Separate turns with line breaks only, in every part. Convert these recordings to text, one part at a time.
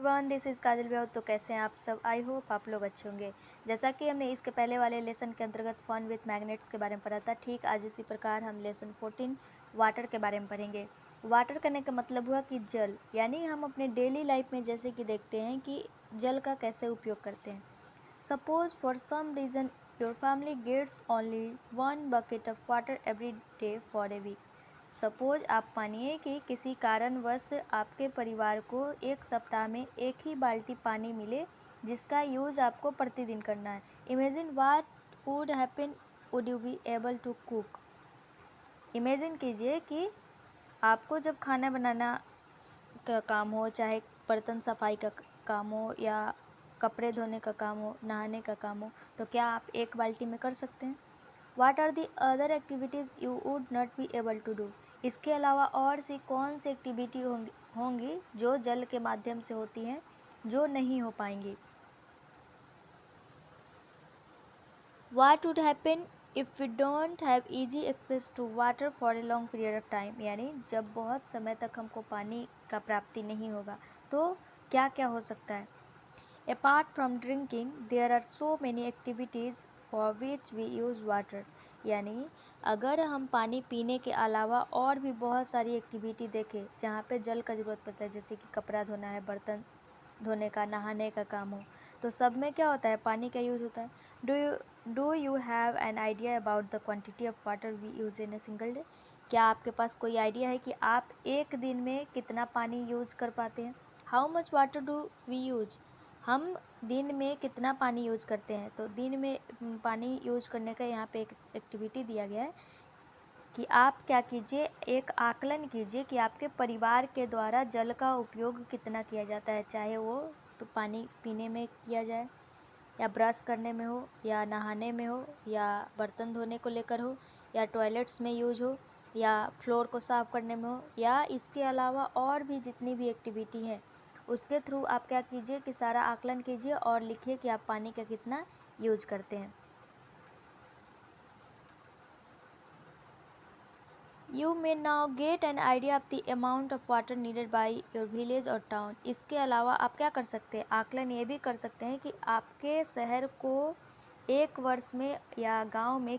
One this is काजल व्याउ। तो कैसे हैं आप सब? आई होप आप लोग अच्छे होंगे। जैसा कि हमने इसके पहले वाले लेसन के अंतर्गत फन विथ मैग्नेट्स के बारे में पढ़ा था, ठीक आज उसी प्रकार हम लेसन 14 वाटर के बारे में पढ़ेंगे। वाटर करने का मतलब हुआ कि जल, यानी हम अपने डेली लाइफ में जैसे कि देखते हैं कि जल का कैसे उपयोग करते हैं। Suppose for some reason your family gets only 1 bucket of water every day for a week. Suppose आप मानिए कि किसी कारणवश आपके परिवार को एक सप्ताह में एक ही बाल्टी पानी मिले जिसका यूज़ आपको प्रतिदिन करना है। Imagine what would happen, would you be able to cook. Imagine कीजिए कि आपको जब खाना बनाना का काम हो, चाहे बर्तन सफाई का काम हो या कपड़े धोने का काम हो, नहाने का काम हो, तो क्या आप एक बाल्टी में कर सकते हैं? What are the other activities you would not be able to do? इसके अलावा और सी कौन सी एक्टिविटी होंगी जो जल के माध्यम से होती हैं जो नहीं हो पाएंगी? What would happen if we don't have easy access to water for a long period of time? यानी जब बहुत समय तक हमको पानी का प्राप्ति नहीं होगा तो क्या क्या हो सकता है? Apart from drinking, there are so many activities for which we use water. यानी अगर हम पानी पीने के अलावा और भी बहुत सारी एक्टिविटी देखें जहाँ पे जल का ज़रूरत पड़ता है, जैसे कि कपड़ा धोना है, बर्तन धोने का, नहाने का काम हो, तो सब में क्या होता है? पानी का यूज़ होता है। Do you have an idea about the quantity of water we use in a single day? क्या आपके पास कोई आइडिया है कि आप एक दिन में कितना पानी यूज़ कर पाते हैं? How much water do we use? हम दिन में कितना पानी यूज़ करते हैं? तो दिन में पानी यूज़ करने का यहाँ पे एक एक्टिविटी दिया गया है कि आप क्या कीजिए, एक आकलन कीजिए कि आपके परिवार के द्वारा जल का उपयोग कितना किया जाता है, चाहे वो तो पानी पीने में किया जाए या ब्रश करने में हो या नहाने में हो या बर्तन धोने को लेकर हो या टॉयलेट्स में यूज हो या फ्लोर को साफ़ करने में हो या इसके अलावा और भी जितनी भी एक्टिविटी है उसके थ्रू आप क्या कीजिए कि सारा आकलन कीजिए और लिखिए कि आप पानी का कितना यूज़ करते हैं। You may now get an idea of the amount of water needed by your village or town. इसके अलावा आप क्या कर सकते हैं? आकलन ये भी कर सकते हैं कि आपके शहर को एक वर्ष में या गांव में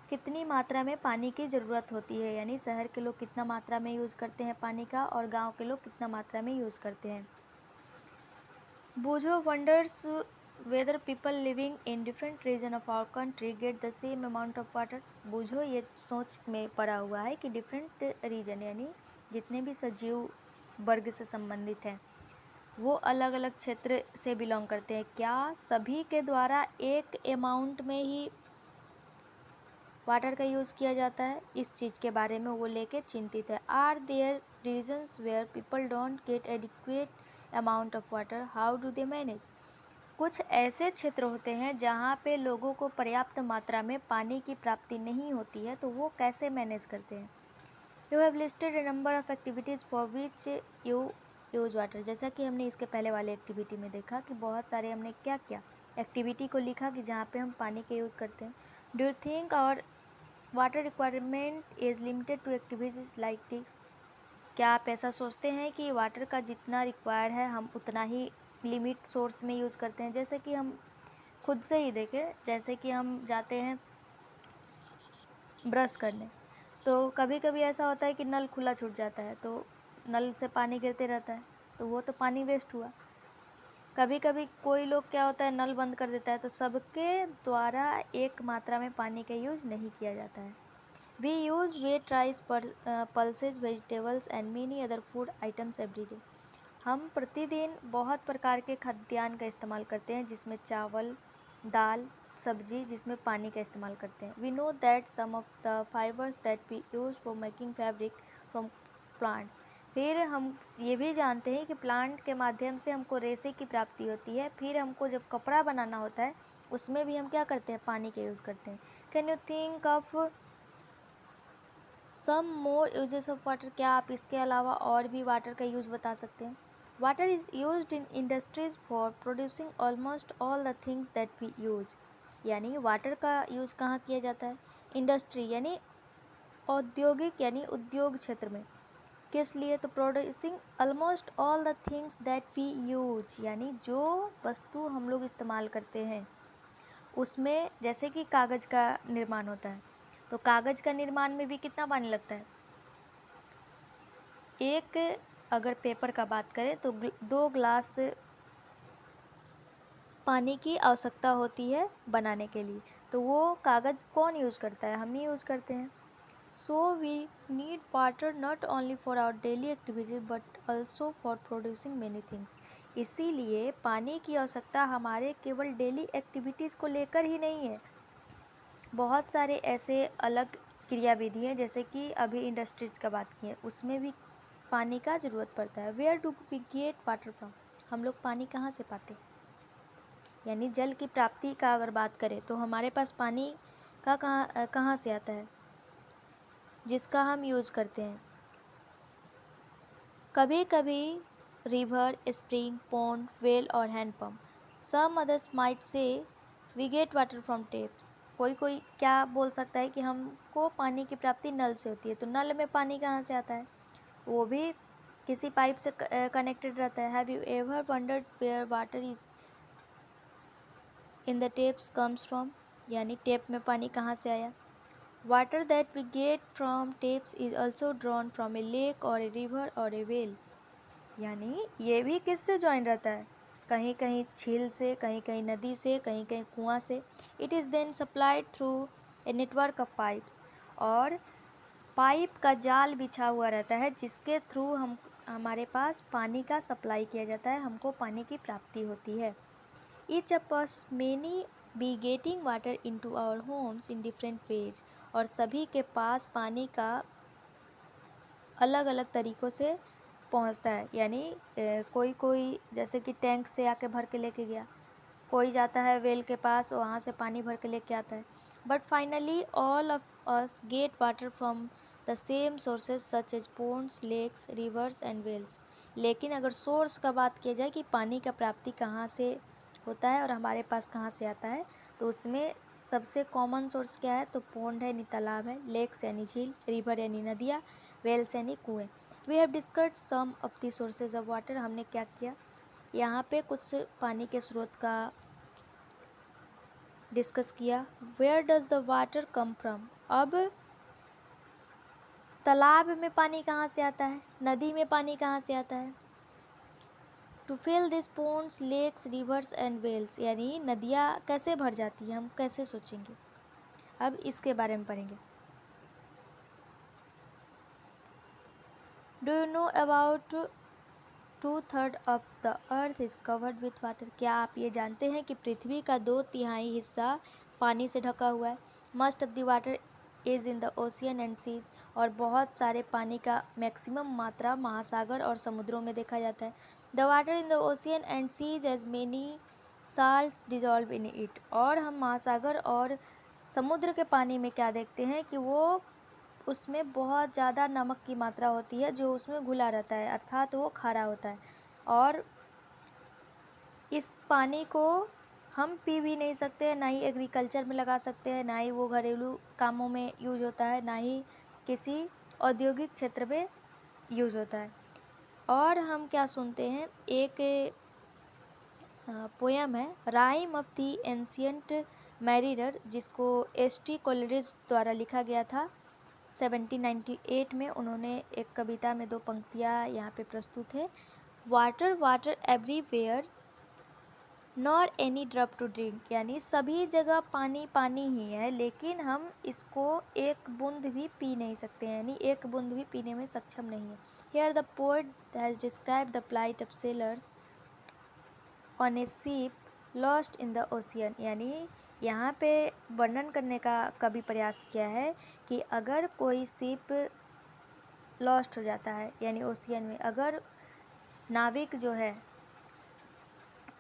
कितनी मात्रा में पानी की ज़रूरत होती है, यानी शहर के लोग कितना मात्रा में यूज़ करते हैं पानी का और गांव के लोग कितना मात्रा में यूज़ करते हैं। Bujo wonders whether people living in different region of our country get the same amount of water. बूझो ये सोच में पड़ा हुआ है कि डिफरेंट रीजन यानी जितने भी सजीव वर्ग से संबंधित हैं वो अलग अलग क्षेत्र से बिलोंग करते हैं, क्या सभी के द्वारा एक अमाउंट में ही वाटर का यूज़ किया जाता है? इस चीज़ के बारे में वो लेके चिंतित है। Are there reasons where people don't get adequate amount of water, how do they manage? कुछ ऐसे क्षेत्र होते हैं जहाँ पे लोगों को पर्याप्त मात्रा में पानी की प्राप्ति नहीं होती है, तो वो कैसे मैनेज करते हैं? You have listed A number of activities for which you use water. जैसा कि हमने इसके पहले वाले एक्टिविटी में देखा कि बहुत सारे हमने क्या क्या एक्टिविटी को लिखा कि जहाँ पे हम पानी के यूज़ करते हैं। Do you think our water requirement is limited to activities like this? क्या आप ऐसा सोचते हैं कि वाटर का जितना रिक्वायर है हम उतना ही लिमिट सोर्स में यूज़ करते हैं? जैसे कि हम खुद से ही देखें, जैसे कि हम जाते हैं ब्रश करने, तो कभी कभी ऐसा होता है कि नल खुला छूट जाता है तो नल से पानी गिरते रहता है, तो वो तो पानी वेस्ट हुआ। कभी कभी कोई लोग क्या होता है नल बंद कर देता है, तो सबके द्वारा एक मात्रा में पानी का यूज़ नहीं किया जाता है। We use wheat rice pulses vegetables and many other food items every day. हम प्रतिदिन बहुत प्रकार के खाद्यान्न का इस्तेमाल करते हैं जिसमें चावल, दाल, सब्जी, जिसमें पानी का इस्तेमाल करते हैं। We know that some of the fibres that we use for making fabric from plants. फिर हम ये भी जानते हैं कि प्लांट के माध्यम से हमको रेशे की प्राप्ति होती है। फिर हमको जब कपड़ा बनाना होता है उसमें भी हम क्या करते हैं? पानी का यूज़ करते हैं। Can you think of some more uses of water? क्या आप इसके अलावा और भी वाटर का यूज़ बता सकते हैं? Water is used in industries for producing almost all the things that we use. यानी वाटर का यूज़ कहाँ किया जाता है? इंडस्ट्री यानी औद्योगिक यानी उद्योग क्षेत्र में। किस लिए? तो producing almost all the things that we use, यानी जो वस्तु हम लोग इस्तेमाल करते हैं उसमें, जैसे कि कागज़ का निर्माण होता है, तो कागज़ का निर्माण में भी कितना पानी लगता है? एक, अगर पेपर का बात करें तो 2 ग्लास पानी की आवश्यकता होती है बनाने के लिए, तो वो कागज़ कौन यूज़ करता है? हम ही यूज़ करते हैं। So we need water not only for our daily activities but also for producing many things. इसीलिए पानी की आवश्यकता हमारे केवल डेली एक्टिविटीज़ को लेकर ही नहीं है, बहुत सारे ऐसे अलग क्रियाविधि हैं, जैसे कि अभी इंडस्ट्रीज़ का बात की है, उसमें भी पानी का ज़रूरत पड़ता है। Where do we get water from? हम लोग पानी कहाँ से पाते हैं? यानी जल की प्राप्ति का अगर बात करें तो हमारे पास पानी का कहाँ से आता है, जिसका हम यूज़ करते हैं? कभी कभी रिवर, स्प्रिंग, पॉन्ड, वेल और hand pump. Some others might say we get water from taps. कोई कोई क्या बोल सकता है कि हमको पानी की प्राप्ति नल से होती है, तो नल में पानी कहाँ से आता है? वो भी किसी पाइप से कनेक्टेड रहता है। Have you ever wondered where water is in the taps comes from? यानी टेप में पानी कहाँ से आया? Water that we get from taps is also drawn from a lake और ए रिवर और ए वेल। यानी ये भी किससे ज्वाइन रहता है? कहीं कहीं झील से, कहीं कहीं नदी से, कहीं कहीं कुआं से। It is then supplied through a network of pipes, और पाइप का जाल बिछा हुआ रहता है जिसके थ्रू हमारे पास पानी का सप्लाई किया जाता है, हमको पानी की प्राप्ति होती है। Each of us many be getting water into our homes in different ways, और सभी के पास पानी का अलग अलग तरीक़ों से पहुंचता है। यानी कोई कोई जैसे कि टैंक से आके भर के लेके गया, कोई जाता है वेल के पास, वहाँ से पानी भर के लेके आता है। But finally all of us get water from the same sources such as ponds, lakes, rivers and wells. लेकिन अगर सोर्स का बात किया जाए कि पानी का प्राप्ति कहाँ से होता है और हमारे पास कहाँ से आता है, तो उसमें सबसे कॉमन सोर्स क्या है? तो पोन्ड है यानी तालाब है, लेक्स यानी झील, रिवर यानी नदियाँ, वेल्स यानी कुएँ। We have discussed some of the sources of water. हमने क्या किया, यहाँ पे कुछ पानी के स्रोत का डिस्कस किया। Where does the water come from? अब तालाब में पानी कहाँ से आता है, नदी में पानी कहाँ से आता है? To fill this ponds, lakes, rivers and wells, यानी नदियाँ कैसे भर जाती है, हम कैसे सोचेंगे? अब इसके बारे में पढ़ेंगे। Do you know about 2/3 of the earth is covered with water? क्या आप ये जानते हैं कि पृथ्वी का 2/3 हिस्सा पानी से ढका हुआ है? Most of the water is in the ocean and seas, और बहुत सारे पानी का मैक्सिमम मात्रा महासागर और समुद्रों में देखा जाता है। The water in the ocean and seas has many salt dissolve in it, और हम महासागर और समुद्र के पानी में क्या देखते हैं कि वो उसमें बहुत ज़्यादा नमक की मात्रा होती है जो उसमें घुला रहता है, अर्थात वो खारा होता है, और इस पानी को हम पी भी नहीं सकते हैं, ना ही एग्रीकल्चर में लगा सकते हैं, ना ही वो घरेलू कामों में यूज होता है, ना ही किसी औद्योगिक क्षेत्र में यूज होता है। और हम क्या सुनते हैं, एक पोयम है rhyme of the ancient mariner, जिसको एस.टी. कोलरिज द्वारा लिखा गया था 1798 में। उन्होंने एक कविता में 2 पंक्तियाँ यहाँ पे प्रस्तुत है। Water water everywhere nor any drop to drink, यानी सभी जगह पानी पानी ही है, लेकिन हम इसको एक बूंद भी पी नहीं सकते हैं, यानी एक बूंद भी पीने में सक्षम नहीं है। Here the poet has describe the plight of sailors on a ship lost in the ocean, यानी यहाँ पे वर्णन करने का कभी प्रयास किया है कि अगर कोई शिप लॉस्ट हो जाता है, यानी ओशियन में अगर नाविक जो है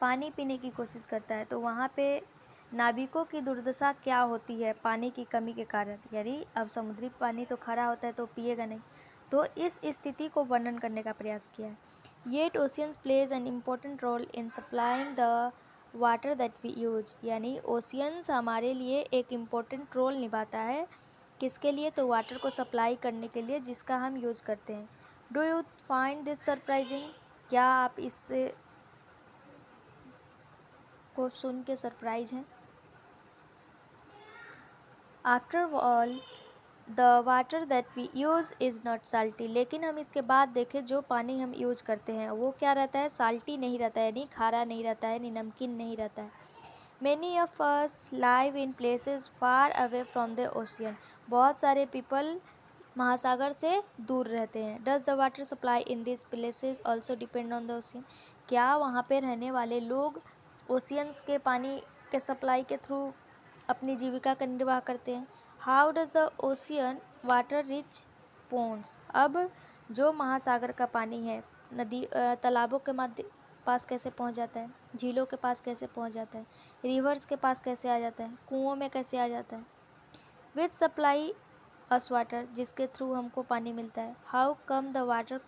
पानी पीने की कोशिश करता है, तो वहाँ पे नाविकों की दुर्दशा क्या होती है पानी की कमी के कारण, यानी अब समुद्री पानी तो खारा होता है तो पिएगा नहीं, तो इस स्थिति को वर्णन करने का प्रयास किया है। Yet oceans plays an important role in supplying the water that we use, यानी ओशियंस हमारे लिए एक इम्पोर्टेंट रोल निभाता है, किसके लिए? तो वाटर को सप्लाई करने के लिए जिसका हम यूज़ करते हैं। Do you find this surprising? क्या आप इससे को सुन के सरप्राइज हैं? After all the water that we use is not salty. लेकिन हम इसके बाद देखें, जो पानी हम यूज करते हैं वो क्या रहता है? साल्टी नहीं रहता है, यानी खारा नहीं रहता है, यानी नमकीन नहीं रहता है। Many of us live in places far away from the ocean. बहुत सारे पीपल महासागर से दूर रहते हैं। Does the water supply in this places also depend on the ocean? क्या वहाँ पे रहने वाले लोग ओशियंस के पानी के सप्लाई के थ्रू अपनी जीविका का निर्वाह करते हैं? How does the ocean water reach ponds? अब जो महासागर का पानी है नदी तालाबों के पास कैसे पहुंच जाता है? झीलों के पास कैसे पहुंच जाता है? रिवर्स के पास कैसे आ जाता है? कुओं में कैसे आ जाता है? विच सप्लाई अस वाटर, जिसके थ्रू हमको पानी मिलता है। How come the water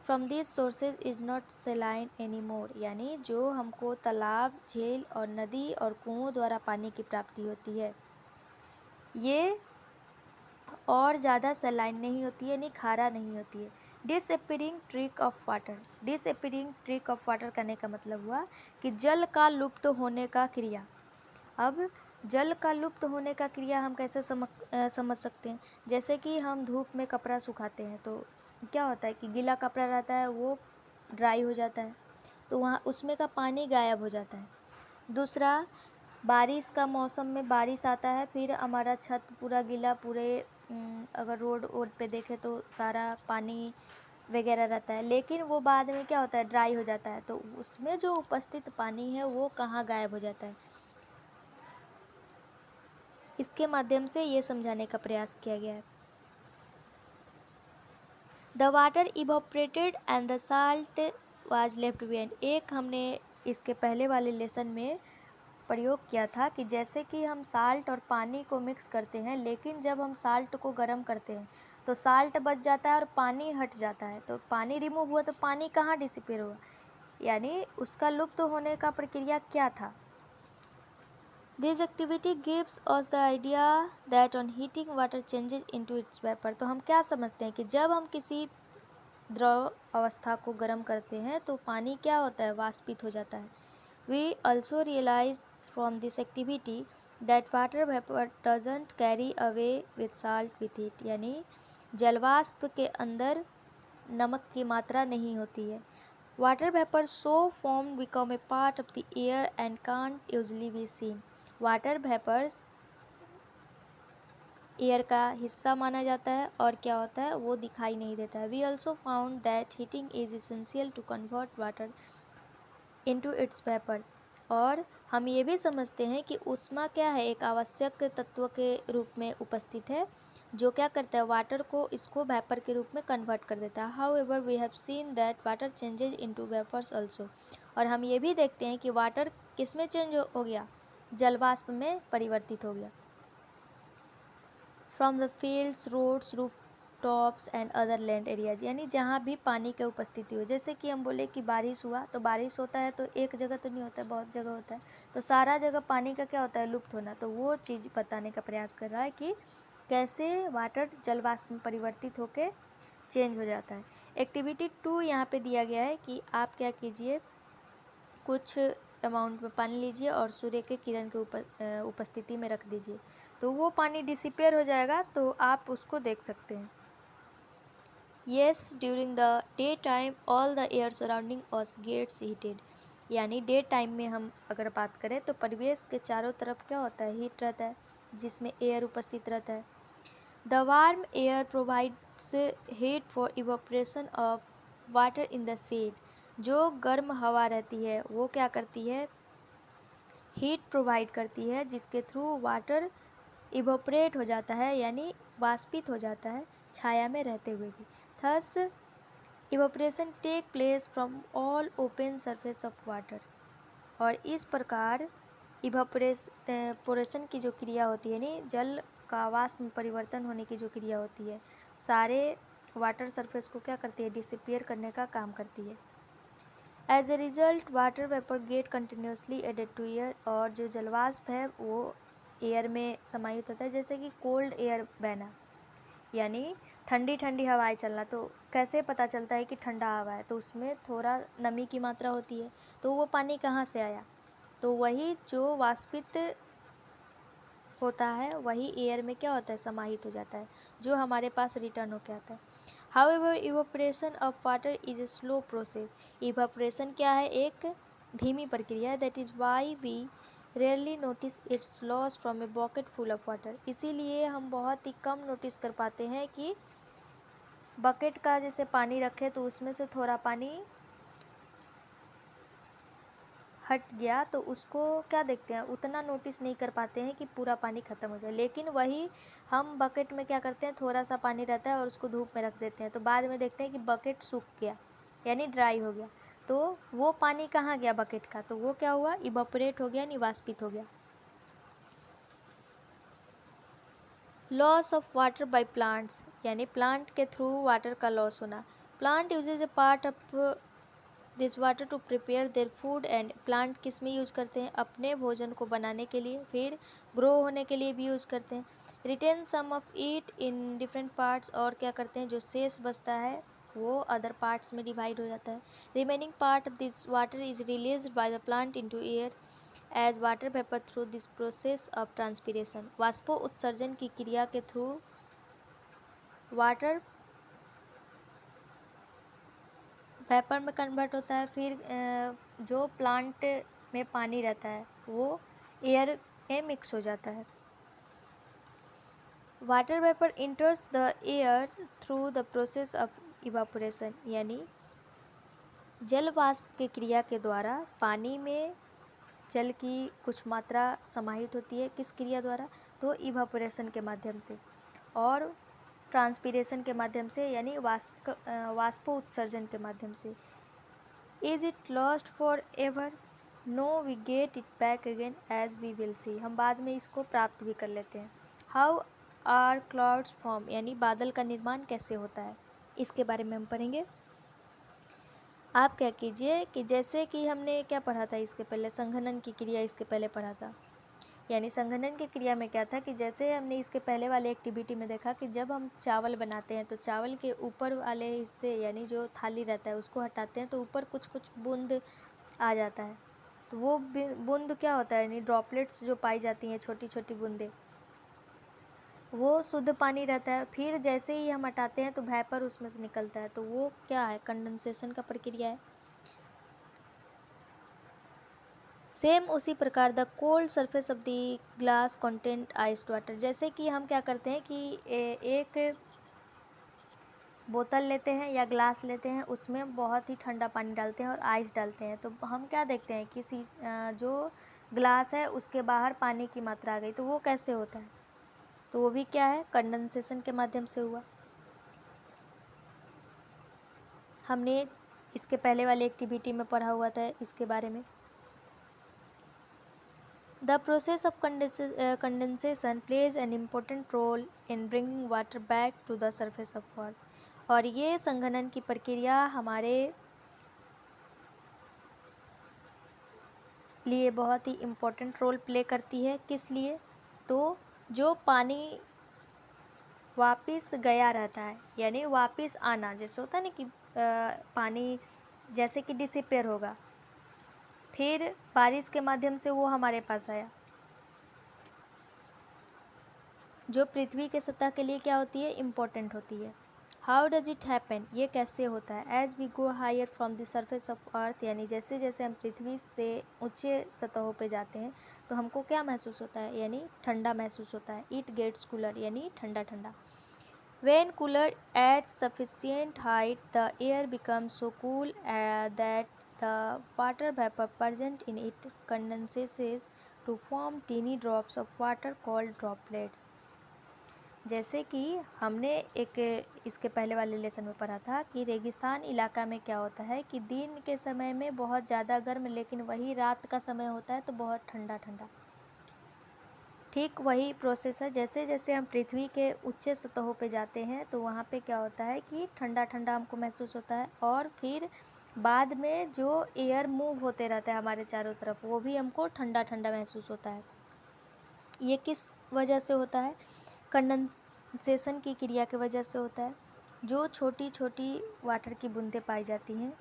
from this sources is not सेलाइन any more? यानी जो हमको तालाब, झील और नदी और कुओं द्वारा पानी की प्राप्ति होती है, ये और ज़्यादा सेलाइन नहीं होती है, यानी खारा नहीं होती है। Disappearing trick of water. Disappearing trick of water कहने का मतलब हुआ कि जल का लुप्त होने का क्रिया। अब जल का लुप्त होने का क्रिया हम कैसे समझ सकते हैं? जैसे कि हम धूप में कपड़ा सुखाते हैं तो क्या होता है कि गीला कपड़ा रहता है वो ड्राई हो जाता है, तो वहाँ उसमें का पानी गायब हो जाता है। दूसरा, बारिश का मौसम में बारिश आता है, फिर हमारा छत पूरा गीला, अगर रोड वोड पे देखें तो सारा पानी वगैरह रहता है, लेकिन वो बाद में क्या होता है? ड्राई हो जाता है, तो उसमें जो उपस्थित पानी है वो कहाँ गायब हो जाता है? इसके माध्यम से ये समझाने का प्रयास किया गया है। The water evaporated and the salt was left behind. एक हमने इसके पहले वाले लेसन में प्रयोग किया था कि जैसे कि हम साल्ट और पानी को मिक्स करते हैं, लेकिन जब हम साल्ट को गर्म करते हैं तो साल्ट बच जाता है और पानी हट जाता है। तो पानी रिमूव हुआ तो पानी कहाँ डिसिपेयर हुआ? यानी उसका लुप्त होने का प्रक्रिया क्या था? This activity gives us the idea that on heating water changes into its vapour. तो हम क्या समझते हैं कि जब हम किसी द्रव अवस्था को गर्म करते हैं तो पानी क्या होता है? वाष्पित हो जाता है। We also realise from this activity that water vapour doesn't carry away with salt with it. यानी जलवाष्प के अंदर नमक की मात्रा नहीं होती है। Water vapour so form become a part of the air and can't usually be seen. Water vapours air का हिस्सा माना जाता है और क्या होता है? वो दिखाई नहीं देता है। We also found that heating is essential to convert water into its vapour. और हम ये भी समझते हैं कि ऊष्मा क्या है? एक आवश्यक तत्व के रूप में उपस्थित है, जो क्या करता है? वाटर को इसको वेपर के रूप में कन्वर्ट कर देता है। However we have seen that water changes into vapours also. और हम ये भी देखते हैं कि वाटर किस में चेंज हो गया? जलवाष्प में परिवर्तित हो गया। From the fields, roads, roof tops and other land areas. यानी जहाँ भी पानी की उपस्थिति हो, जैसे कि हम बोले कि बारिश हुआ, तो बारिश होता है तो एक जगह तो नहीं होता है, बहुत जगह होता है, तो सारा जगह पानी का क्या होता है? लुप्त होना। तो वो चीज़ बताने का प्रयास कर रहा है कि कैसे वाटर जलवाष्प में परिवर्तित होकर चेंज हो जाता है। एक्टिविटी 2 यहाँ पे दिया गया है कि आप क्या कीजिए, कुछ अमाउंट में पानी लीजिए और सूर्य के किरण के उपस्थिति में रख दीजिए, तो वो पानी डिसिपेयर हो जाएगा, तो आप उसको देख सकते हैं। Yes, during the day time all the air surrounding us gets heated. यानी डे टाइम में हम अगर बात करें तो परिवेश के चारों तरफ क्या होता है? हीट रहता है, जिसमें एयर उपस्थित रहता है। The warm air provides heat for evaporation of water in the shade. जो गर्म हवा रहती है वो क्या करती है? हीट प्रोवाइड करती है, जिसके थ्रू वाटर इवोपरेट हो जाता है, यानी वाष्पित हो जाता है छाया में रहते हुए भी। Thus evaporation take place from all open surface of water. और इस प्रकार इवोपरेशन की जो क्रिया होती है, यानी जल का वाष्प में परिवर्तन होने की जो क्रिया होती है, सारे वाटर सरफेस को क्या करती है? डिसिपियर करने का काम करती है। As a result water vapour get continuously added to air. और जो जलवाष्प है वो एयर में समाहित होता है, जैसे कि कोल्ड एयर बहना, यानी ठंडी ठंडी हवाएं चलना, तो कैसे पता चलता है कि ठंडा हवा है? तो उसमें थोड़ा नमी की मात्रा होती है। तो वो पानी कहाँ से आया? तो वही जो वाष्पित होता है वही एयर में क्या होता है, समाहित हो जाता है, जो हमारे पास रिटर्न होके आता है। However evaporation of water is a slow process. Evaporation क्या है? एक धीमी प्रक्रिया है। That is why we rarely notice its loss from a bucket full of water. इसीलिए हम बहुत ही कम नोटिस कर पाते हैं कि बकेट का जैसे पानी रखे तो उसमें से थोड़ा पानी हट गया, तो उसको क्या देखते हैं, उतना नोटिस नहीं कर पाते हैं कि पूरा पानी ख़त्म हो जाए। लेकिन वही हम बकेट में क्या करते हैं, थोड़ा सा पानी रहता है और उसको धूप में रख देते हैं, तो बाद में देखते हैं कि बकेट सूख गया, यानी ड्राई हो गया। तो वो पानी कहाँ गया बकेट का? तो वो क्या हुआ, इवापोरेट हो गया, निवाष्पित हो गया। Loss of water by plants, यानी प्लांट के थ्रू वाटर का लॉस होना। Plant uses a part of this water to prepare their food and. Plant किस में यूज़ करते हैं? अपने भोजन को बनाने के लिए, फिर ग्रो होने के लिए भी यूज़ करते हैं। Retain some of it in different parts, और क्या करते हैं, जो शेष बचता है वो अदर पार्ट्स में डिवाइड हो जाता है। Remaining part of this water is released by the plant into air as water vapour through this process of transpiration. वाष्पो उत्सर्जन की क्रिया के थ्रू वाटर वेपर में कन्वर्ट होता है। फिर जो प्लांट में पानी रहता है वो एयर में मिक्स हो जाता है। Water vapour इंटर्स the air through the process of evaporation, यानी जल वाष्प की क्रिया के द्वारा पानी में जल की कुछ मात्रा समाहित होती है। किस क्रिया द्वारा? तो इवापोरेशन के माध्यम से और ट्रांसपीरेशन के माध्यम से, यानी वाष्पो उत्सर्जन के माध्यम से। Is it lost forever? No, we get it back again as we will see. हम बाद में इसको प्राप्त भी कर लेते हैं। हाउ आर क्लाउड्स फॉर्म, यानी बादल का निर्माण कैसे होता है, इसके बारे में हम पढ़ेंगे। आप क्या कीजिए कि जैसे कि हमने क्या पढ़ा था इसके पहले, संघनन की क्रिया इसके पहले पढ़ा था। यानी संघनन की क्रिया में क्या था कि जैसे हमने इसके पहले वाले एक्टिविटी में देखा कि जब हम चावल बनाते हैं तो चावल के ऊपर वाले हिस्से, यानी जो थाली रहता है उसको हटाते हैं तो ऊपर कुछ कुछ बूंद आ जाता है। तो वो बूंद क्या होता है, यानी ड्रॉपलेट्स जो पाई जाती हैं, छोटी छोटी बूंदें, वो शुद्ध पानी रहता है। फिर जैसे ही हम हटाते हैं तो वेपर उसमें से निकलता है, तो वो क्या है, कंडेंसेशन का प्रक्रिया है। सेम उसी प्रकार the cold surface of the glass content iced water. जैसे कि हम क्या करते हैं कि एक बोतल लेते हैं या ग्लास लेते हैं, उसमें बहुत ही ठंडा पानी डालते हैं और आइस डालते हैं, तो हम क्या देखते हैं कि जो ग्लास है उसके बाहर पानी की मात्रा आ गई, तो वो कैसे होता है? तो वो भी क्या है, कंडेंसेशन के माध्यम से हुआ। हमने इसके पहले वाले एक्टिविटी में पढ़ा हुआ था इसके बारे में। The process of condensation plays an important role in bringing water back to the surface of earth. और ये संघनन की प्रक्रिया हमारे लिए बहुत ही इम्पोर्टेंट रोल प्ले करती है। किस लिए? तो जो पानी वापस गया रहता है, यानी वापस आना, जैसे होता है ना कि पानी जैसे कि डिसिपेयर होगा, फिर बारिश के माध्यम से वो हमारे पास आया, जो पृथ्वी के सतह के लिए क्या होती है, इम्पोर्टेंट होती है। हाउ डज इट हैपन, ये कैसे होता है? As we go higher from the surface of earth, यानी जैसे जैसे हम पृथ्वी से ऊंचे सतहों पे जाते हैं तो हमको क्या महसूस होता है, यानी ठंडा महसूस होता है। इट गेट्स कूलर, यानी ठंडा ठंडा। When cooler at sufficient height, the air becomes so cool that the water vapor present in it condenses to form teeny drops of water called droplets. जैसे कि हमने एक इसके पहले वाले लेसन में पढ़ा था कि रेगिस्तान इलाका में क्या होता है कि दिन के समय में बहुत ज़्यादा गर्म, लेकिन वही रात का समय होता है तो बहुत ठंडा ठंडा। ठीक वही प्रोसेस है, जैसे जैसे हम पृथ्वी के उच्च सतहों पे जाते हैं तो वहाँ पे क्या होता है कि ठंडा ठंडा हमको महसूस होता है, और फिर बाद में जो एयर मूव होते रहता है हमारे चारों तरफ, वो भी हमको ठंडा ठंडा महसूस होता है। ये किस वजह से होता है? कंडेंसेशन की क्रिया की वजह से होता है। जो छोटी छोटी वाटर की बूंदें पाई जाती हैं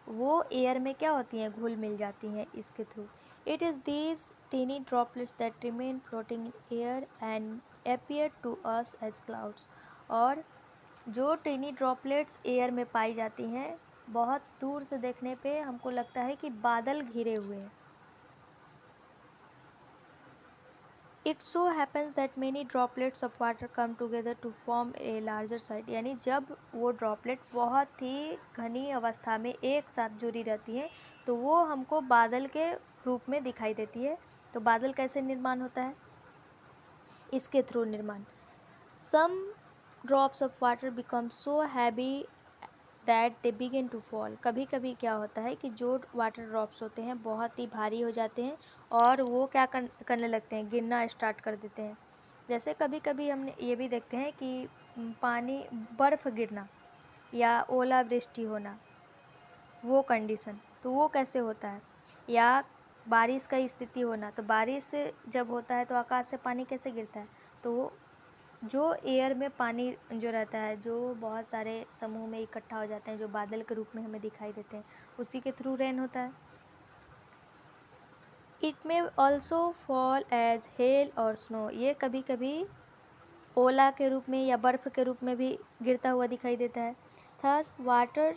वो एयर में क्या होती हैं, घुल मिल जाती हैं इसके थ्रू। It is these tiny droplets that remain floating in air and appear to us as clouds. और जो टीनी ड्रॉपलेट्स एयर में पाई जाती हैं बहुत दूर से देखने पे हमको लगता है कि बादल घिरे हुए हैं। It so happens that many droplets of water come together to form a larger size. यानी जब वो ड्रॉपलेट बहुत ही घनी अवस्था में एक साथ जुड़ी रहती है तो वो हमको बादल के रूप में दिखाई देती है। तो बादल कैसे निर्माण होता है, इसके थ्रू निर्माण। Some drops of water become so heavy that they begin to fall. कभी कभी क्या होता है कि जो वाटर ड्रॉप्स होते हैं बहुत ही भारी हो जाते हैं और वो क्या करने लगते हैं, गिरना स्टार्ट कर देते हैं। जैसे कभी कभी हमने ये भी देखते हैं कि पानी, बर्फ़ गिरना या ओलावृष्टि होना, वो कंडीशन, तो वो कैसे होता है। या बारिश का स्थिति होना, तो बारिश से जब होता है तो आकाश से पानी कैसे गिरता है, तो वो जो एयर में पानी जो रहता है जो बहुत सारे समूह में इकट्ठा हो जाते हैं जो बादल के रूप में हमें दिखाई देते हैं, उसी के थ्रू रेन होता है। It may also fall as hail और स्नो। ये कभी कभी ओला के रूप में या बर्फ़ के रूप में भी गिरता हुआ दिखाई देता है। Thus water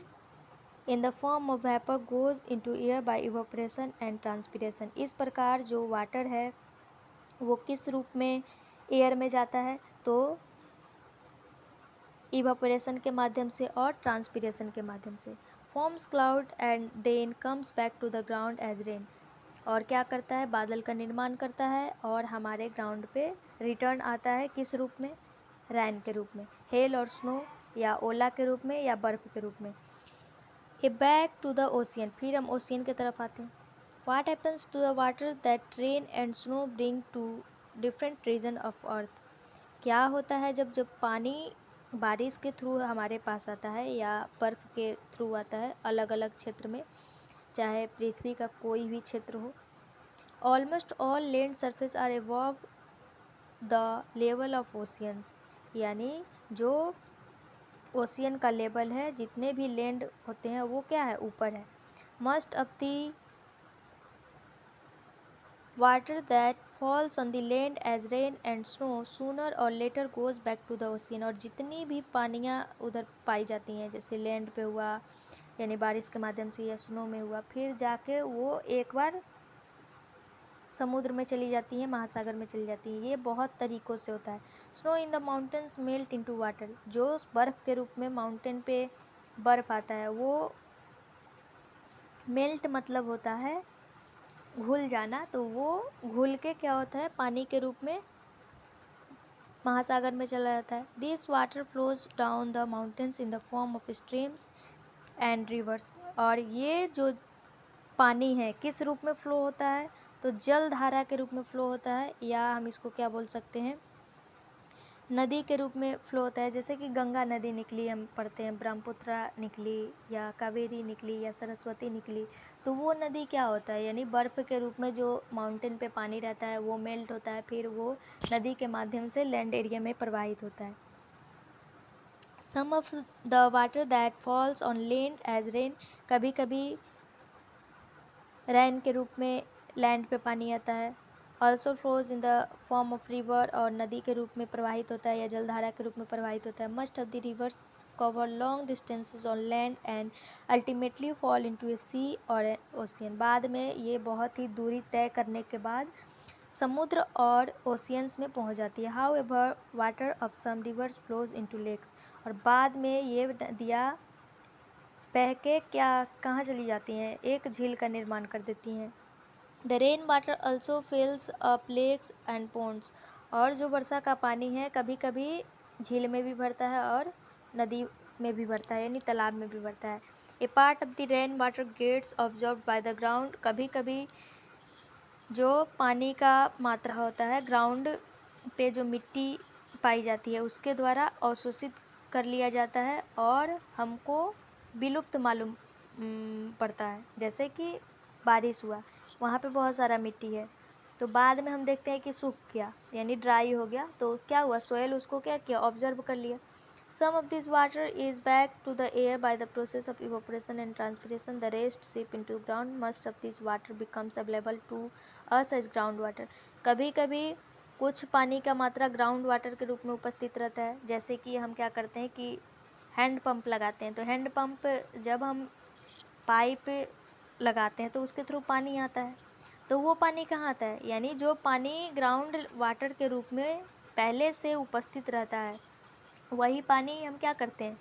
in the form of vapour goes into air by evaporation and transpiration. इस प्रकार जो वाटर है वो किस रूप में एयर में जाता है, तो इवापोरेशन के माध्यम से और ट्रांसपिरेशन के माध्यम से। Forms cloud and then comes back to the ground as rain. और क्या करता है, बादल का निर्माण करता है और हमारे ग्राउंड पे रिटर्न आता है किस रूप में, रैन के रूप में, हेल और स्नो या ओला के रूप में या बर्फ़ के रूप में। A back to the ocean. फिर हम ओशियन की तरफ आते हैं। What happens to the water that rain and snow bring to different region of earth. क्या होता है जब जब पानी बारिश के थ्रू हमारे पास आता है या बर्फ़ के थ्रू आता है अलग अलग क्षेत्र में, चाहे पृथ्वी का कोई भी क्षेत्र हो। Almost all land surface are above the level of oceans. यानी जो ओशियन का लेवल है, जितने भी लैंड होते हैं वो क्या है, ऊपर है। Most of the water that falls on the land as rain and snow sooner or later goes back to the ocean। और जितनी भी पानियाँ उधर पाई जाती हैं, जैसे लैंड पे हुआ यानी बारिश के माध्यम से या स्नो में हुआ, फिर जाके वो एक बार समुद्र में चली जाती हैं, महासागर में चली जाती हैं। ये बहुत तरीक़ों से होता है। Snow in the mountains melt into water. जो बर्फ़ के रूप में माउंटेन पे बर्फ़ आता है वो मेल्ट मतलब होता है घुल जाना, तो वो घुल के क्या होता है, पानी के रूप में महासागर में चला जाता है। This water flows down the mountains in the form of streams and reverse. और ये जो पानी है किस रूप में फ़्लो होता है, तो जल धारा के रूप में फ़्लो होता है, या हम इसको क्या बोल सकते हैं, नदी के रूप में फ़्लो होता है। जैसे कि गंगा नदी निकली, हम पढ़ते हैं ब्रह्मपुत्रा निकली या कावेरी निकली या सरस्वती निकली, तो वो नदी क्या होता है, यानी बर्फ़ के रूप में जो माउंटेन पे पानी रहता है वो मेल्ट होता है, फिर वो नदी के माध्यम से लैंड एरिया में प्रवाहित होता है। Some of the water that falls on land as rain. कभी कभी रैन के रूप में लैंड पे पानी आता है। Also flows in the form of river. और नदी के रूप में प्रवाहित होता है या जलधारा के रूप में प्रवाहित होता है। Most of the rivers cover long distances on land and ultimately fall into a sea और एन ओशियन। बाद में ये बहुत ही दूरी तय करने के बाद समुद्र और ओशियंस में पहुंच जाती है। However water of some rivers flows into lakes. और बाद में ये नदियाँ बह के क्या कहाँ चली जाती हैं, एक झील का निर्माण कर देती हैं। The rain water also fills up lakes and ponds. और जो वर्षा का पानी है कभी कभी झील में भी भरता है और नदी में भी भरता है, यानी तालाब में भी भरता है। A part of the rain water gets absorb by the ground. कभी कभी जो पानी का मात्रा होता है ग्राउंड पे जो मिट्टी पाई जाती है उसके द्वारा अवशोषित कर लिया जाता है और हमको विलुप्त मालूम पड़ता है। जैसे कि बारिश हुआ, वहाँ पे बहुत सारा मिट्टी है, तो बाद में हम देखते हैं कि सूख गया यानी ड्राई हो गया, तो क्या हुआ, सोयल उसको क्या किया, ऑब्जर्व कर लिया। Some of this water is back to the air by the process of evaporation and transpiration. The rest seep into ground. Most of this water becomes available to us as groundwater. कभी कभी कुछ पानी का मात्रा ground water के रूप में उपस्थित रहता है। जैसे कि हम क्या करते हैं कि हैंड पंप लगाते हैं, तो हैंड पंप जब हम पाइप लगाते हैं तो उसके थ्रू पानी आता है, तो वो पानी कहाँ आता है, यानी जो पानी ग्राउंड वाटर के रूप में पहले से उपस्थित रहता है वही पानी हम क्या करते हैं,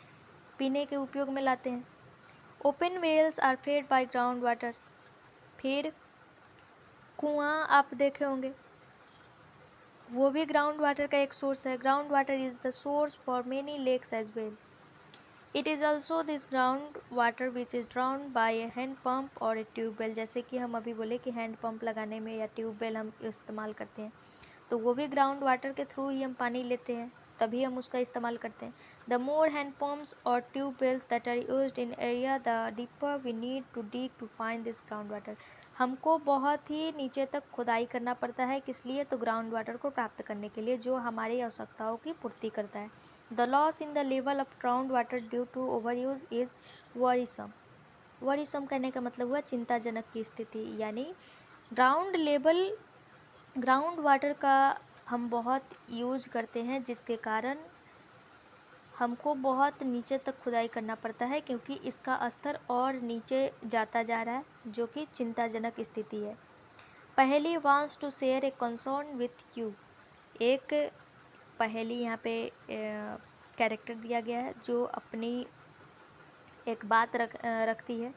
पीने के उपयोग में लाते हैं। Open wells are fed by ground water. फिर कुआं आप देखे होंगे, वो भी ग्राउंड वाटर का एक सोर्स है। Ground water is the source for many lakes as well. It is also this ground water which is drawn by a hand pump or a tubewell. जैसे कि हम अभी बोले कि हैंड पंप लगाने में या ट्यूबवेल हम इस्तेमाल करते हैं, तो वो भी ग्राउंड वाटर के थ्रू ही हम पानी लेते हैं, तभी हम उसका इस्तेमाल करते हैं। द मोर हैंड पम्प्स और tubewells that are used in area the deeper we need to dig to find this ground water. हमको बहुत ही नीचे तक खुदाई करना पड़ता है, किस लिए, तो ग्राउंड वाटर को प्राप्त करने के लिए, जो हमारी आवश्यकताओं की पूर्ति करता है। The loss in the level of ground water due to over use is worrisome. Worrisome कहने का मतलब हुआ चिंताजनक की स्थिति, यानी ग्राउंड वाटर का हम बहुत यूज करते हैं, जिसके कारण हमको बहुत नीचे तक खुदाई करना पड़ता है, क्योंकि इसका स्तर और नीचे जाता जा रहा है, जो कि चिंताजनक स्थिति है। Paheli wants to share a concern with you. एक पहेली यहाँ पे कैरेक्टर दिया गया है जो अपनी एक बात रखती है।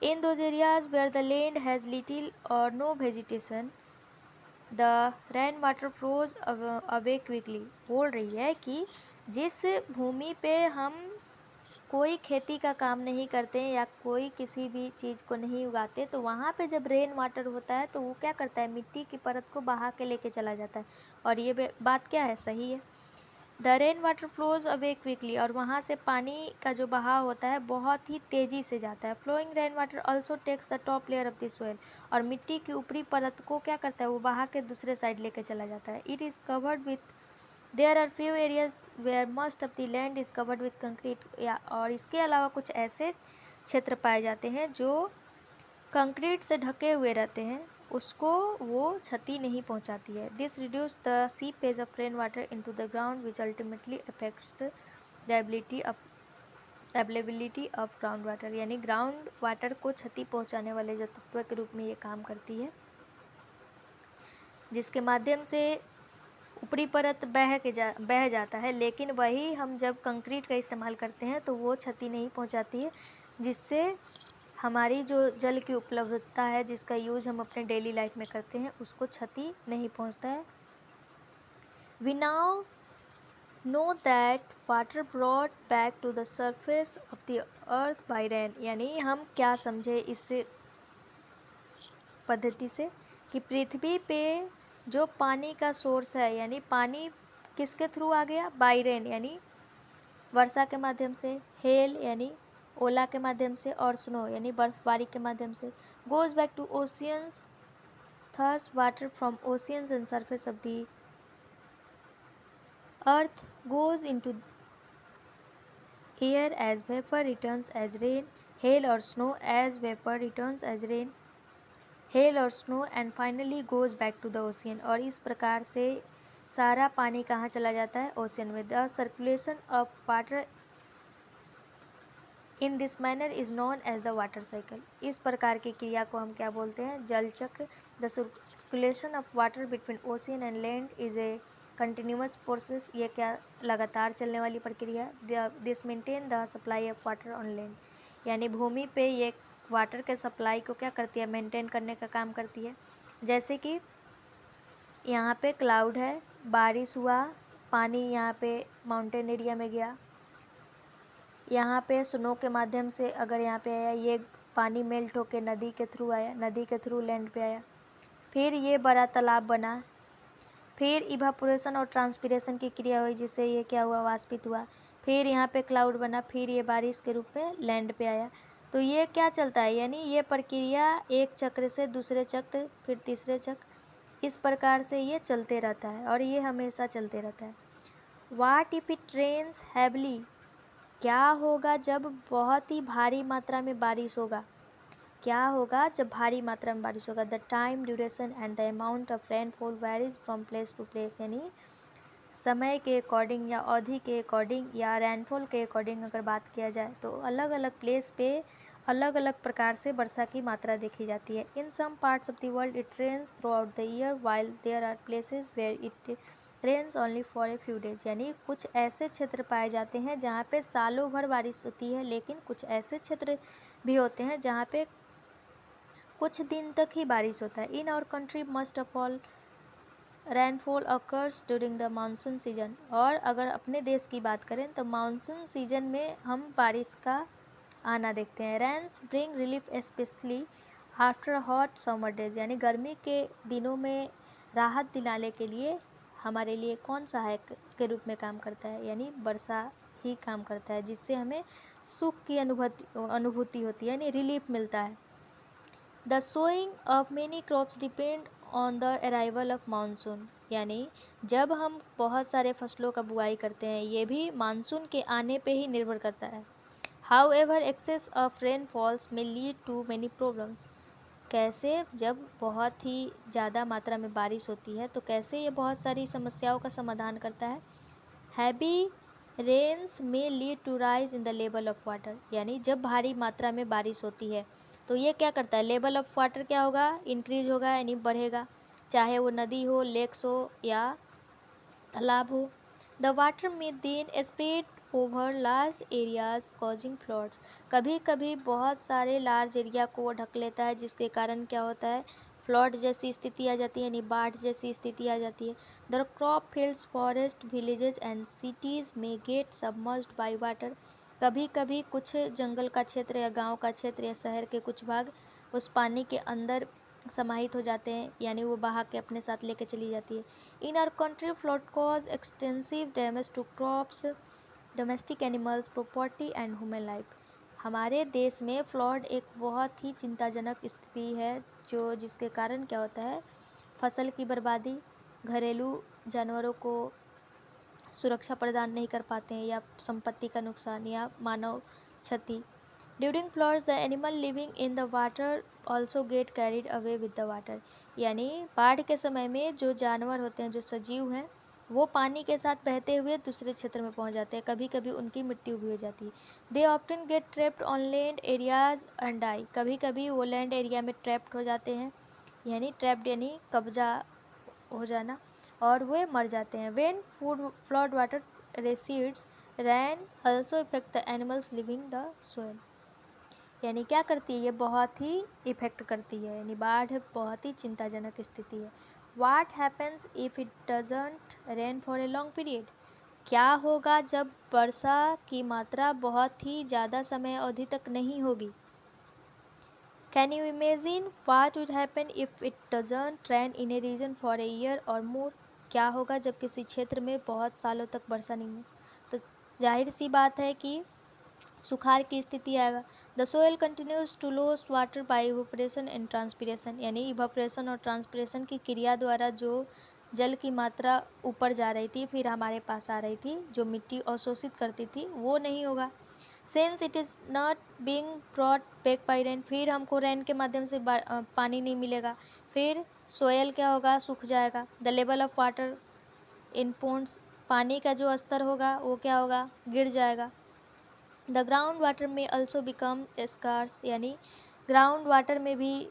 In those areas where the land has little और no vegetation the rain water flows away quickly. बोल रही है कि जिस भूमि पे हम कोई खेती का काम नहीं करते या कोई किसी भी चीज़ को नहीं उगाते, तो वहाँ पे जब रेन वाटर होता है तो वो क्या करता है, मिट्टी की परत को बहा के लेके चला जाता है। और ये बात क्या है, सही है। The rain water flows away quickly, और वहाँ से पानी का जो बहाव होता है बहुत ही तेज़ी से जाता है। Flowing rain water also takes the top layer of the soil, और मिट्टी की ऊपरी परत को क्या करता है, वो बहा के दूसरे साइड लेके चला जाता है। It is covered with there are few areas where must of the land is covered with concrete, या और इसके अलावा कुछ ऐसे क्षेत्र पाए जाते हैं जो कंक्रीट से ढके हुए रहते हैं, उसको वो क्षति नहीं पहुंचाती है। This reduce the seepage of rain water into the ground which ultimately affects the availability of ground water, यानी ग्राउंड वाटर को क्षति पहुंचाने वाले जो तत्व के रूप में ये काम करती है, जिसके माध्यम से ऊपरी परत बह जाता है। लेकिन वही हम जब कंक्रीट का इस्तेमाल करते हैं तो वो क्षति नहीं पहुंचाती है, जिससे हमारी जो जल की उपलब्धता है, जिसका यूज हम अपने डेली लाइफ में करते हैं, उसको क्षति नहीं पहुंचता है। We now know that water brought back to the surface of the earth by rain, यानी हम क्या समझे इस पद्धति से कि पृथ्वी पे जो पानी का सोर्स है, यानी पानी किसके थ्रू आ गया, बाय रेन यानी वर्षा के माध्यम से, हेल यानी ओला के माध्यम से, और स्नो यानी बर्फबारी के माध्यम से, goes back to oceans. Thus water from oceans and surface of the earth goes into air as vapour returns as rain, hail और snow as vapour returns as rain, hail और snow, and finally goes back to the ocean. और इस प्रकार से सारा पानी कहाँ चला जाता है, ओशियन में। The circulation of water in this manner is known as the water cycle. इस प्रकार की क्रिया को हम क्या बोलते हैं, जल चक्र। The circulation of water between ocean and land is a continuous process. ये क्या लगातार चलने वाली प्रक्रिया है। This maintain the supply of water on land, यानी भूमि पे ये वाटर के सप्लाई को क्या करती है, मेंटेन करने का काम करती है। जैसे कि यहाँ पे क्लाउड है, बारिश हुआ, पानी यहाँ पे माउंटेन एरिया में गया, यहाँ पे स्नो के माध्यम से अगर यहाँ पे आया, ये पानी मेल्ट होके नदी के थ्रू आया, नदी के थ्रू लैंड पे आया, फिर ये बड़ा तालाब बना, फिर इवापोरेशन और ट्रांसपिरेशन की क्रिया हुई, जिससे ये क्या हुआ, वाष्पित हुआ, फिर यहाँ पे क्लाउड बना, फिर ये बारिश के रूप में लैंड पे आया। तो ये क्या चलता है, यानी ये प्रक्रिया एक चक्र से दूसरे चक्र फिर तीसरे चक्र, इस प्रकार से ये चलते रहता है और ये हमेशा चलते रहता है। What if it rains heavily, क्या होगा जब बहुत ही भारी मात्रा में बारिश होगा, क्या होगा जब भारी मात्रा में बारिश होगा। The time duration and the amount of rainfall varies from place to place, यानी समय के अकॉर्डिंग या अवधि के अकॉर्डिंग या रेनफॉल के अकॉर्डिंग अगर बात किया जाए तो अलग अलग प्लेस पे अलग अलग प्रकार से वर्षा की मात्रा देखी जाती है। In some parts of the world it rains throughout the year while there are places where it rains only for a few days, यानी कुछ ऐसे क्षेत्र पाए जाते हैं जहाँ पे सालों भर बारिश होती है, लेकिन कुछ ऐसे क्षेत्र भी होते हैं जहाँ पे कुछ दिन तक ही बारिश होता है। In our country must of all rainfall occurs during the monsoon season, और अगर अपने देश की बात करें तो मानसून सीजन में हम बारिश का आना देखते हैं। Rains bring relief specially after hot summer days, यानी गर्मी के दिनों में राहत दिलाने के लिए हमारे लिए कौन सहायक के रूप में काम करता है, यानी वर्षा ही काम करता है, जिससे हमें सुख की अनुभूति होती है, यानी रिलीफ मिलता है। The sowing of many crops depend on the arrival of monsoon, यानी जब हम बहुत सारे फसलों का बुआई करते हैं ये भी मानसून के आने पे ही निर्भर करता है। However excess of rain falls may lead to many problems, कैसे जब बहुत ही ज़्यादा मात्रा में बारिश होती है तो कैसे ये बहुत सारी समस्याओं का समाधान करता है। Heavy rains may lead to rise in the level of water, यानी जब भारी मात्रा में बारिश होती है तो ये क्या करता है, लेवल ऑफ वाटर क्या होगा, इंक्रीज होगा, यानी बढ़ेगा, चाहे वो नदी हो, लेक्स हो या तालाब हो। The water may then spread over large areas causing floods, कभी कभी बहुत सारे लार्ज एरिया को वो ढक लेता है जिसके कारण क्या होता है, फ्लड जैसी स्थिति आ जाती है, यानी बाढ़ जैसी स्थिति आ जाती है। The crop fields forest villages and cities में गेट सबमर्ज्ड बाय वाटर, कभी कभी कुछ जंगल का क्षेत्र या गांव का क्षेत्र या शहर के कुछ भाग उस पानी के अंदर समाहित हो जाते हैं, यानी वो बहा के अपने साथ लेके चली जाती है। In our country flood cause extensive damage to crops, domestic animals, property and human life, हमारे देश में फ्लड एक बहुत ही चिंताजनक स्थिति है जो जिसके कारण क्या होता है, फसल की बर्बादी, घरेलू जानवरों को सुरक्षा प्रदान नहीं कर पाते हैं या संपत्ति का नुकसान या मानव क्षति। During floods the animal living in the water also get carried away with the water, यानी बाढ़ के समय में जो जानवर होते हैं, जो सजीव हैं, वो पानी के साथ बहते हुए दूसरे क्षेत्र में पहुंच जाते हैं, कभी कभी उनकी मृत्यु भी हो जाती है। They often get trapped on land areas and die, कभी कभी वो लैंड एरिया में ट्रैप्ड हो जाते हैं, यानी ट्रैप्ड यानी कब्जा हो जाना, और वे मर जाते हैं। When food flood water residues rain also effect the animals living the soil, यानी क्या करती है, ये बहुत ही इफेक्ट करती है, यानी बाढ़ बहुत ही चिंताजनक स्थिति है। वाट happens if it doesn't rain for a long period, क्या होगा जब वर्षा की मात्रा बहुत ही ज़्यादा समय अवधि तक नहीं होगी। Can you imagine what would happen if it doesn't rain in a region for a year or more, क्या होगा जब किसी क्षेत्र में बहुत सालों तक वर्षा नहीं हो, तो जाहिर सी बात है कि सुखाड़ की स्थिति आएगा। The soil continues to loss water by evaporation and transpiration, यानी इवापोरेशन और ट्रांसपिरेशन की क्रिया द्वारा जो जल की मात्रा ऊपर जा रही थी फिर हमारे पास आ रही थी, जो मिट्टी अवशोषित करती थी, वो नहीं होगा। Since it is not being brought back by rain, फिर हमको रेन के माध्यम से पानी नहीं मिलेगा, फिर सोयल क्या होगा, सूख जाएगा। The level of water in ponds, पानी का जो स्तर होगा वो क्या होगा, गिर जाएगा। द ग्राउंड वाटर में अल्सो बिकम स्कार्स, यानी ग्राउंड वाटर में भी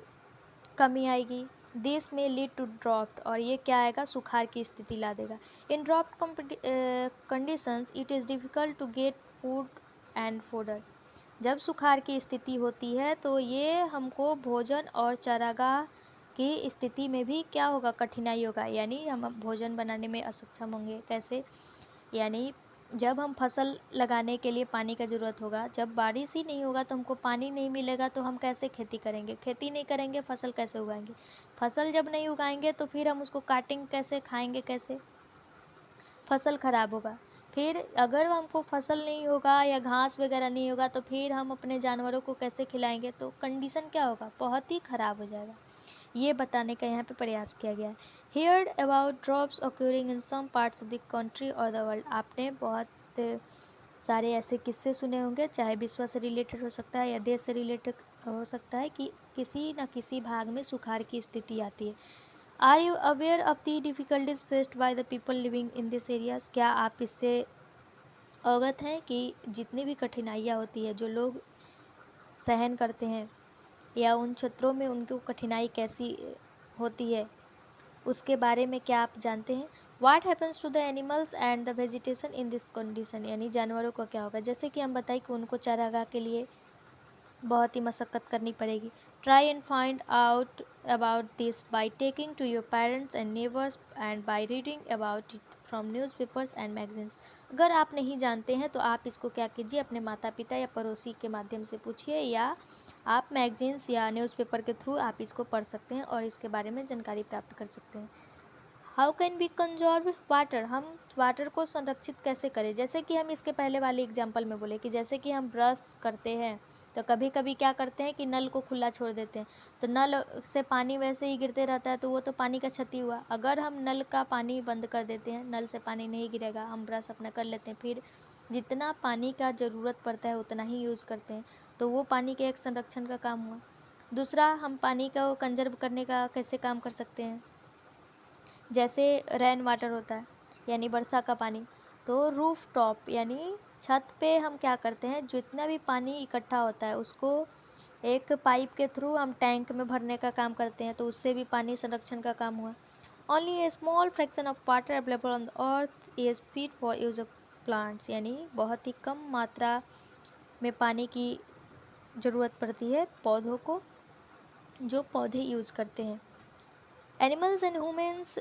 कमी आएगी। दिस में लीड टू ड्रॉफ्ट, और ये क्या आएगा, सुखाड़ की स्थिति ला देगा। In drought conditions it is difficult to get food and fodder, जब सुखाड़ की स्थिति होती है तो ये हमको भोजन और चारागाह की स्थिति में भी क्या होगा, कठिनाई होगा, यानी हम भोजन बनाने में असक्षम होंगे। कैसे, यानी जब हम फसल लगाने के लिए पानी का ज़रूरत होगा, जब बारिश ही नहीं होगा तो हमको पानी नहीं मिलेगा तो हम कैसे खेती करेंगे, खेती नहीं करेंगे फसल कैसे उगाएंगे, फसल जब नहीं उगाएंगे तो फिर हम उसको काटेंगे कैसे, खाएंगे कैसे, फसल खराब होगा। फिर अगर हमको फसल नहीं होगा या घास वगैरह नहीं होगा तो फिर हम अपने जानवरों को कैसे खिलाएंगे, तो कंडीशन क्या होगा, बहुत ही ख़राब हो जाएगा। ये बताने का यहाँ पे प्रयास किया गया है। Hear about droughts occurring in some parts of the country और द वर्ल्ड। आपने बहुत सारे ऐसे किस्से सुने होंगे, चाहे विश्व से रिलेटेड हो सकता है या देश से रिलेटेड हो सकता है, कि किसी न किसी भाग में सुखाड़ की स्थिति आती है। Are you aware of the difficulties faced by the people living in this areas. क्या आप इससे अवगत हैं कि जितनी भी कठिनाइयाँ होती है जो लोग सहन करते हैं या उन क्षेत्रों में उनको कठिनाई कैसी होती है, उसके बारे में क्या आप जानते हैं। What happens to the animals and the vegetation in this condition, यानी जानवरों को क्या होगा। जैसे कि हम बताएं कि उनको चारागाह के लिए बहुत ही मशक्क़त करनी पड़ेगी। Try and find out about this by talking to your parents and neighbours and by reading about it from news papers and magazines. अगर आप नहीं जानते हैं तो आप इसको क्या कीजिए, अपने माता पिता या पड़ोसी के माध्यम से पूछिए, या आप मैगजीन्स या न्यूज़पेपर के थ्रू आप इसको पढ़ सकते हैं और इसके बारे में जानकारी प्राप्त कर सकते हैं। How can we conserve water, हम वाटर को संरक्षित कैसे करें। जैसे कि हम इसके पहले वाले एग्जाम्पल में बोले कि जैसे कि हम ब्रश करते हैं तो कभी कभी क्या करते हैं कि नल को खुला छोड़ देते हैं, तो नल से पानी वैसे ही गिरते रहता है, तो वो तो पानी का क्षति हुआ। अगर हम नल का पानी बंद कर देते हैं, नल से पानी नहीं गिरेगा, हम ब्रश अपना कर लेते हैं, फिर जितना पानी का ज़रूरत पड़ता है उतना ही यूज़ करते हैं, तो वो पानी के एक संरक्षण का काम हुआ। दूसरा, हम पानी को कंजर्व करने का कैसे काम कर सकते हैं। जैसे रेन वाटर होता है यानी वर्षा का पानी, तो रूफ टॉप यानी छत पे हम क्या करते हैं, जितना भी पानी इकट्ठा होता है उसको एक पाइप के थ्रू हम टैंक में भरने का काम करते हैं, तो उससे भी पानी संरक्षण का काम हुआ। Only A small fraction of water available on the earth is fit for use of plants, यानी बहुत ही कम मात्रा में पानी की ज़रूरत पड़ती है पौधों को, जो पौधे यूज़ करते हैं। एनिमल्स एंड ह्यूमन्स,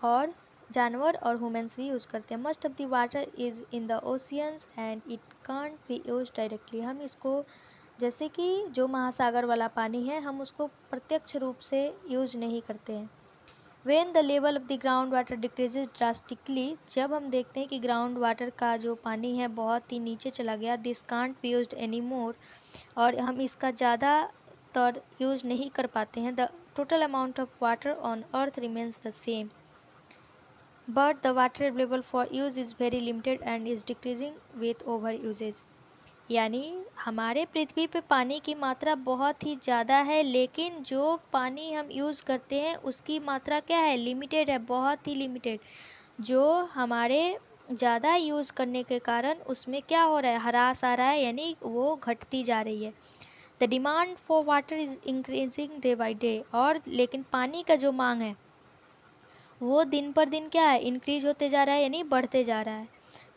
और जानवर और ह्यूमन्स भी यूज़ करते हैं। Must of the water is in the oceans and it can't be use directly. हम इसको, जैसे कि जो महासागर वाला पानी है, हम उसको प्रत्यक्ष रूप से यूज नहीं करते हैं। When the level of the ground water decreases drastically, जब हम देखते हैं कि ग्राउंड वाटर का जो पानी है बहुत ही नीचे चला गया, this can't be use any more, और हम इसका ज़्यादातर यूज नहीं कर पाते हैं। The total amount of water on earth remains the same, but the water available for use is very limited and is decreasing with over usage। यानी हमारे पृथ्वी पे पानी की मात्रा बहुत ही ज़्यादा है, लेकिन जो पानी हम यूज़ करते हैं उसकी मात्रा क्या है, लिमिटेड है, बहुत ही लिमिटेड। जो हमारे ज़्यादा यूज़ करने के कारण उसमें क्या हो रहा है, ह्रास आ रहा है, यानी वो घटती जा रही है। The demand for water is increasing day by day, और लेकिन पानी का जो मांग है वो दिन पर दिन क्या है, इंक्रीज होते जा रहा है, यानी बढ़ते जा रहा है।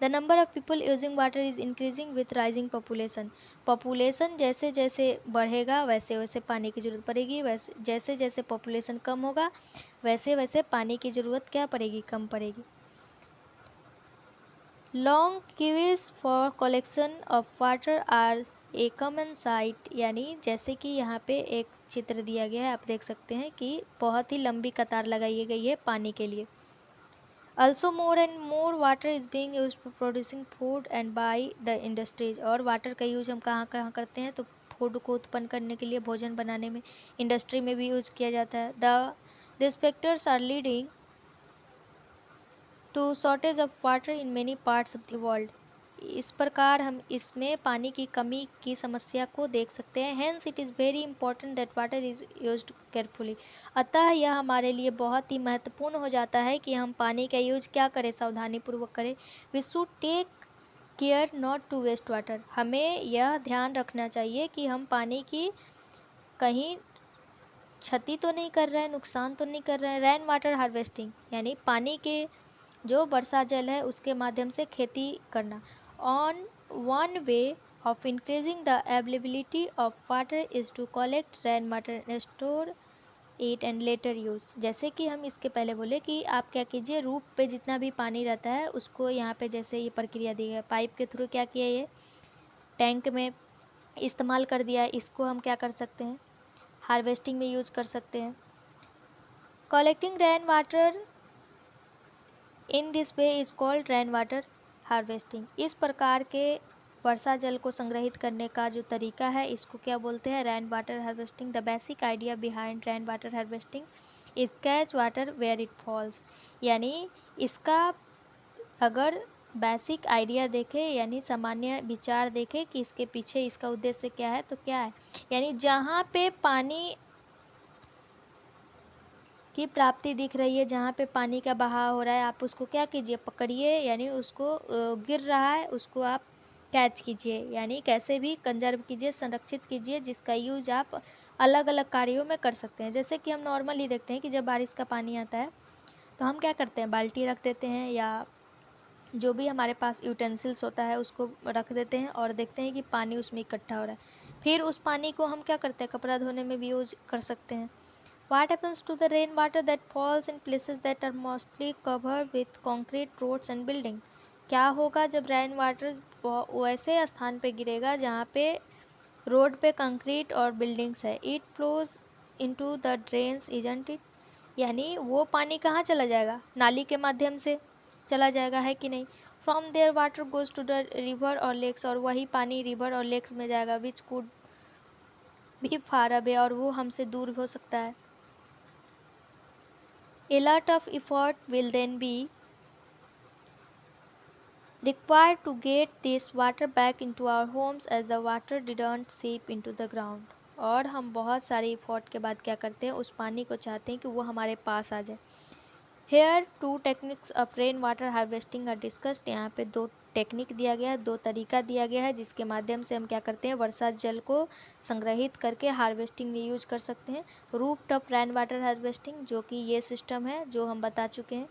The number of people using water is increasing with rising population. Population जैसे जैसे बढ़ेगा वैसे वैसे पानी की ज़रूरत पड़ेगी, वैसे जैसे जैसे पॉपुलेशन कम होगा वैसे वैसे पानी की ज़रूरत क्या पड़ेगी, कम पड़ेगी। Long queues for collection of water are a common sight, यानी जैसे कि यहाँ पे एक चित्र दिया गया है, आप देख सकते हैं कि बहुत ही लंबी कतार लगाई गई है पानी के लिए। Also more and more water is being used for producing food and by the industries, और वाटर का यूज हम कहाँ कहाँ करते हैं, तो फूड को उत्पन्न करने के लिए, भोजन बनाने में, इंडस्ट्री में भी यूज किया जाता है। these factors are leading to shortage of water in many parts of the world। इस प्रकार हम इसमें पानी की कमी की समस्या को देख सकते हैं। Hence it is very important that water is used carefully। अतः यह हमारे लिए बहुत ही महत्वपूर्ण हो जाता है कि हम पानी का यूज क्या करें, सावधानी पूर्वक करें। We should take care not to waste water। हमें यह ध्यान रखना चाहिए कि हम पानी की कहीं क्षति तो नहीं कर रहे हैं, नुकसान तो नहीं कर रहे हैं। रेन वाटर हार्वेस्टिंग, यानी पानी के जो वर्षा जल है उसके माध्यम से खेती करना। On one way of increasing the availability of water is to collect rain water and store it and later use. जैसे कि हम इसके पहले बोले कि आप क्या कीजिए, रूप पे जितना भी पानी रहता है उसको यहाँ पे जैसे ये प्रक्रिया दी है, पाइप के थ्रू क्या किया, ये टैंक में इस्तेमाल कर दिया, इसको हम क्या कर सकते हैं, हार्वेस्टिंग में यूज़ कर सकते हैं। Collecting rain water in this way is called rain water harvesting. इस प्रकार के वर्षा जल को संग्रहित करने का जो तरीका है इसको क्या बोलते हैं? Rain water harvesting. The basic idea behind rain water harvesting is catch water where it falls. यानी इसका अगर बेसिक आइडिया देखें यानी सामान्य विचार देखें कि इसके पीछे इसका उद्देश्य क्या है, तो क्या है, यानी जहाँ पे पानी की प्राप्ति दिख रही है, जहाँ पे पानी का बहाव हो रहा है, आप उसको क्या कीजिए? पकड़िए, यानी उसको गिर रहा है उसको आप कैच कीजिए, यानी कैसे भी कंजर्व कीजिए, संरक्षित कीजिए, जिसका यूज आप अलग अलग कार्यों में कर सकते हैं। जैसे कि हम नॉर्मली देखते हैं कि जब बारिश का पानी आता है तो हम क्या करते हैं? बाल्टी रख देते हैं या जो भी हमारे पास यूटेंसिल्स होता है उसको रख देते हैं और देखते हैं कि पानी उसमें इकट्ठा हो रहा है। फिर उस पानी को हम क्या करते हैं? कपड़ा धोने में भी यूज कर सकते हैं। What happens to the rainwater that falls in places that are mostly covered with concrete roads and building? क्या होगा जब रेन वाटर वैसे स्थान पे गिरेगा जहाँ पे रोड पे कंक्रीट और बिल्डिंग्स है? It flows into the drains isn't it. यानी वो पानी कहाँ चला जाएगा? नाली के माध्यम से चला जाएगा, है कि नहीं? From there water goes to the river और लेक्स, और वही पानी रिवर और लेक्स में जाएगा, which could be far away, और वो हमसे दूर हो सकता है। A lot of effort will then be required to get this water back into our homes as the water didn't seep into the ground. और हम बहुत सारे इफ़ोर्ट के बाद क्या करते हैं? उस पानी को चाहते हैं कि वो हमारे पास आ जाए। Here two techniques of rain water harvesting are discussed. यहाँ पे दो टेक्निक दिया गया है, दो तरीका दिया गया है जिसके माध्यम से हम क्या करते हैं? वर्षा जल को संग्रहित करके हार्वेस्टिंग में यूज कर सकते हैं। Roof top rain water harvesting, जो कि ये सिस्टम है जो हम बता चुके हैं।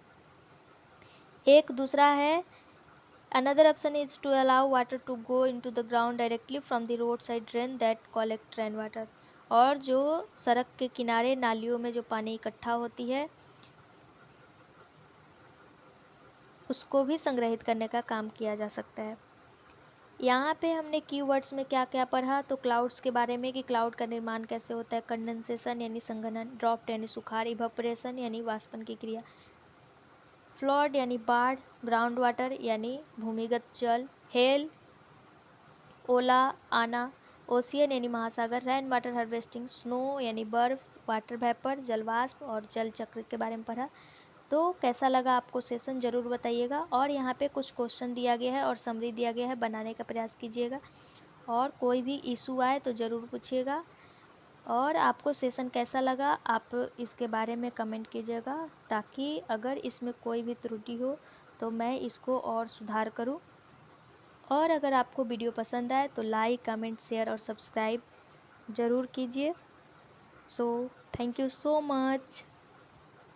एक दूसरा है, another option is to allow water to go into the ground directly from the roadside drain that collect rainwater। और जो सड़क के किनारे नालियों में जो पानी इकट्ठा होती है उसको भी संग्रहित करने का काम किया जा सकता है। यहाँ पे हमने कीवर्ड्स में क्या क्या पढ़ा? तो क्लाउड्स के बारे में कि क्लाउड का निर्माण कैसे होता है, कंडेंसेशन यानी संघनन, ड्रॉफ्ट यानी सुखाड़, इवापोरेशन यानी वाष्पन की क्रिया, फ्लड यानी बाढ़, ग्राउंड वाटर यानी भूमिगत जल, हेल ओला आना, ओशियन यानी महासागर, रेन वाटर हार्वेस्टिंग, स्नो यानी बर्फ, वाटर वेपर जलवाष्प, और जल चक्र के बारे में पढ़ा। तो कैसा लगा आपको सेशन ज़रूर बताइएगा। और यहाँ पे कुछ क्वेश्चन दिया गया है और समरी दिया गया है, बनाने का प्रयास कीजिएगा और कोई भी इशू आए तो ज़रूर पूछिएगा। और आपको सेशन कैसा लगा आप इसके बारे में कमेंट कीजिएगा, ताकि अगर इसमें कोई भी त्रुटि हो तो मैं इसको और सुधार करूं। और अगर आपको वीडियो पसंद आए तो लाइक, कमेंट, शेयर और सब्सक्राइब ज़रूर कीजिए। So thank you so much.